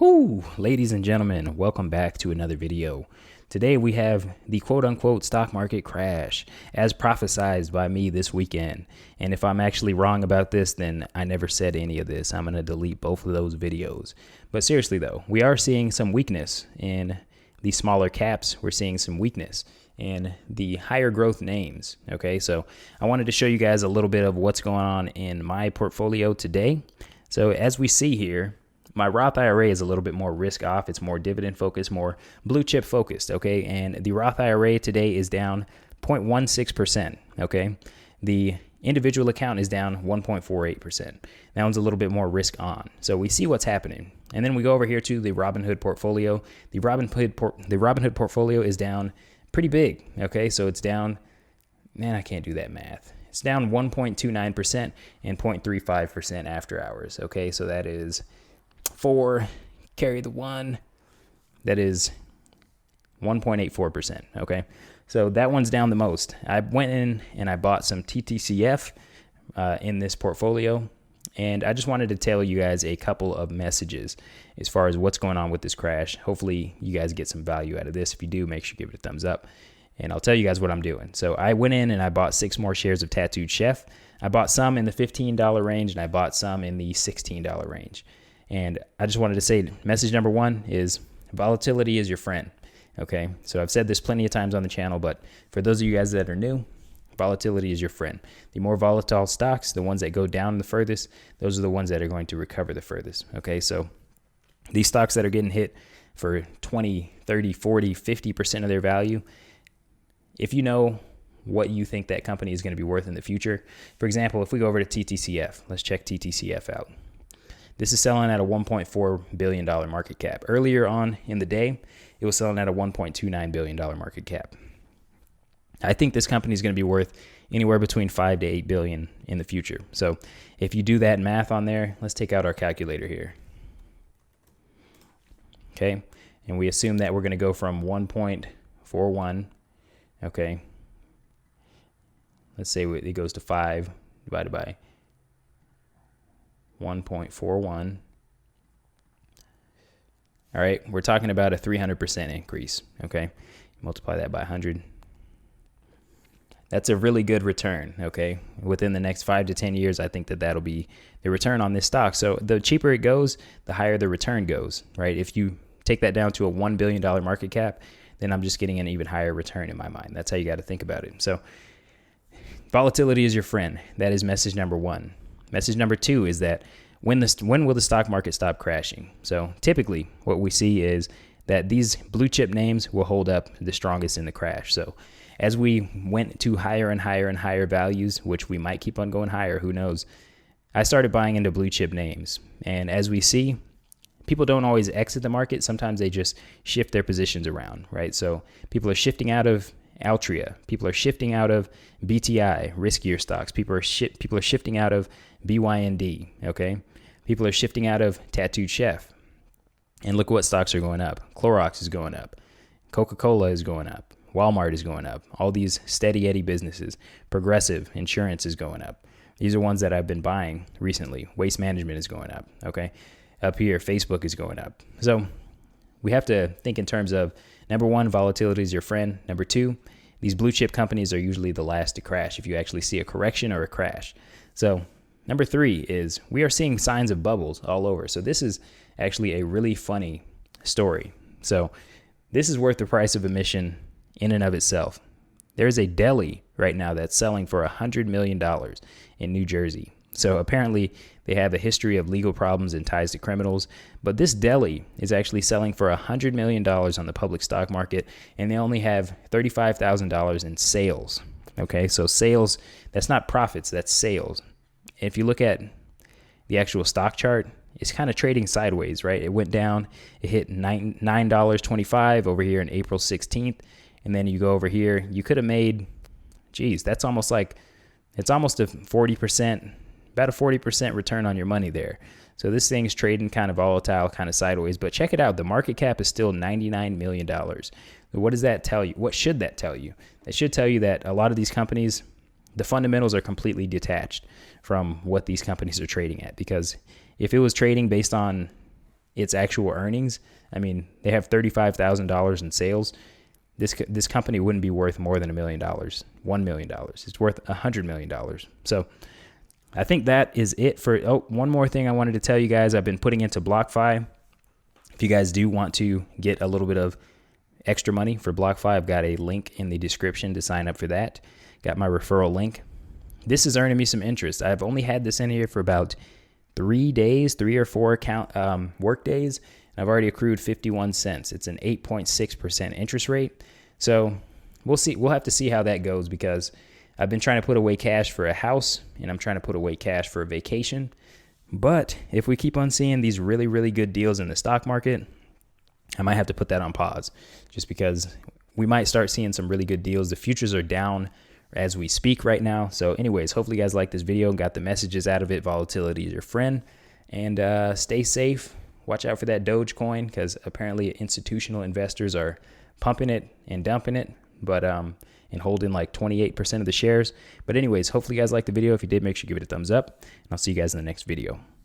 Whoo, ladies and gentlemen, welcome back to another video. Today we have the quote-unquote stock market crash as prophesized by me this weekend. And if I'm actually wrong about this, then I never said any of this. I'm going to delete both of those videos. But seriously though, we are seeing some weakness in the smaller caps. We're seeing some weakness in the higher growth names. Okay, so I wanted to show you guys a little bit of what's going on in my portfolio today. So as we see here, my Roth IRA is a little bit more risk off. It's more dividend focused, more blue chip focused. Okay. And the Roth IRA today is down 0.16%. Okay. The individual account is down 1.48%. That one's a little bit more risk on. So we see what's happening. And then we go over here to the Robinhood portfolio. The Robinhood portfolio is down pretty big. Okay. So it's down, man, I can't do that math. It's down 1.29% and 0.35% after hours. Okay. So that is 4, carry the 1, that is 1.84%. Okay, so that one's down the most. I went in and I bought some TTCF in this portfolio, and I just wanted to tell you guys a couple of messages as far as what's going on with this crash. Hopefully you guys get some value out of this. If you do, make sure you give it a thumbs up, and I'll tell you guys what I'm doing. So I went in and I bought 6 more shares of Tattooed Chef. I bought some in the $15 range, and I bought some in the $16 range. And I just wanted to say, message number 1 is volatility is your friend. Okay, so I've said this plenty of times on the channel, but for those of you guys that are new, volatility is your friend. The more volatile stocks, the ones that go down the furthest, those are the ones that are going to recover the furthest. Okay, so these stocks that are getting hit for 20, 30, 40, 50% of their value, if you know what you think that company is going to be worth in the future, for example, if we go over to TTCF, let's check TTCF out. This is selling at a $1.4 billion market cap. Earlier on in the day, it was selling at a $1.29 billion market cap. I think this company is going to be worth anywhere between $5 to $8 billion in the future. So if you do that math on there, let's take out our calculator here. Okay, and we assume that we're going to go from 1.41. Okay, let's say it goes to 5 divided by 1.41. All right, we're talking about a 300% increase. Okay, multiply that by 100. That's a really good return. Okay, within the next 5 to 10 years, I think that that'll be the return on this stock. So the cheaper it goes, the higher the return goes, right? If you take that down to a $1 billion market cap, then I'm just getting an even higher return in my mind. That's how you got to think about it. So volatility is your friend. That is message number 1. Message number 2 is that when will the stock market stop crashing? So typically what we see is that these blue chip names will hold up the strongest in the crash. So as we went to higher and higher and higher values, which we might keep on going higher, who knows, I started buying into blue chip names. And as we see, people don't always exit the market. Sometimes they just shift their positions around, right? So people are shifting out of Altria. People are shifting out of BTI, riskier stocks. People are shifting out of BYND, okay? People are shifting out of Tattooed Chef. And look what stocks are going up. Clorox is going up. Coca-Cola is going up. Walmart is going up. All these steady Eddie businesses. Progressive Insurance is going up. These are ones that I've been buying recently. Waste Management is going up, okay? Up here, Facebook is going up. So we have to think in terms of, number 1, volatility is your friend. Number 2, these blue chip companies are usually the last to crash if you actually see a correction or a crash. So number 3 is we are seeing signs of bubbles all over. So this is actually a really funny story. So this is worth the price of admission in and of itself. There's a deli right now that's selling for $100 million in New Jersey. So apparently they have a history of legal problems and ties to criminals, but this deli is actually selling for $100 million on the public stock market, and they only have $35,000 in sales. Okay, so sales, that's not profits, that's sales. If you look at the actual stock chart, it's kind of trading sideways, right? It went down, it hit $9.25 over here on April 16th, and then you go over here, you could have made, geez, it's almost a 40%, about a 40% return on your money there. So this thing's trading kind of volatile, kind of sideways, but check it out. The market cap is still $99 million. What does that tell you? What should that tell you? It should tell you that a lot of these companies, the fundamentals are completely detached from what these companies are trading at. Because if it was trading based on its actual earnings, I mean, they have $35,000 in sales. This company wouldn't be worth more than $1 million, $1 million. It's worth $100 million. So I think that is it for, one more thing I wanted to tell you guys. I've been putting into BlockFi. If you guys do want to get a little bit of extra money for BlockFi, I've got a link in the description to sign up for that. Got my referral link. This is earning me some interest. I've only had this in here for about 3 days, 3 or 4 work days. And I've already accrued 51 cents. It's an 8.6% interest rate. So we'll see. We'll have to see how that goes, because I've been trying to put away cash for a house, and I'm trying to put away cash for a vacation. But if we keep on seeing these really, really good deals in the stock market, I might have to put that on pause, just because we might start seeing some really good deals. The futures are down as we speak right now. So anyways, hopefully you guys like this video and got the messages out of it. Volatility is your friend, and stay safe. Watch out for that Dogecoin, because apparently institutional investors are pumping it and dumping it, but and holding like 28% of the shares. But anyways, hopefully you guys liked the video. If you did, make sure you give it a thumbs up, and I'll see you guys in the next video.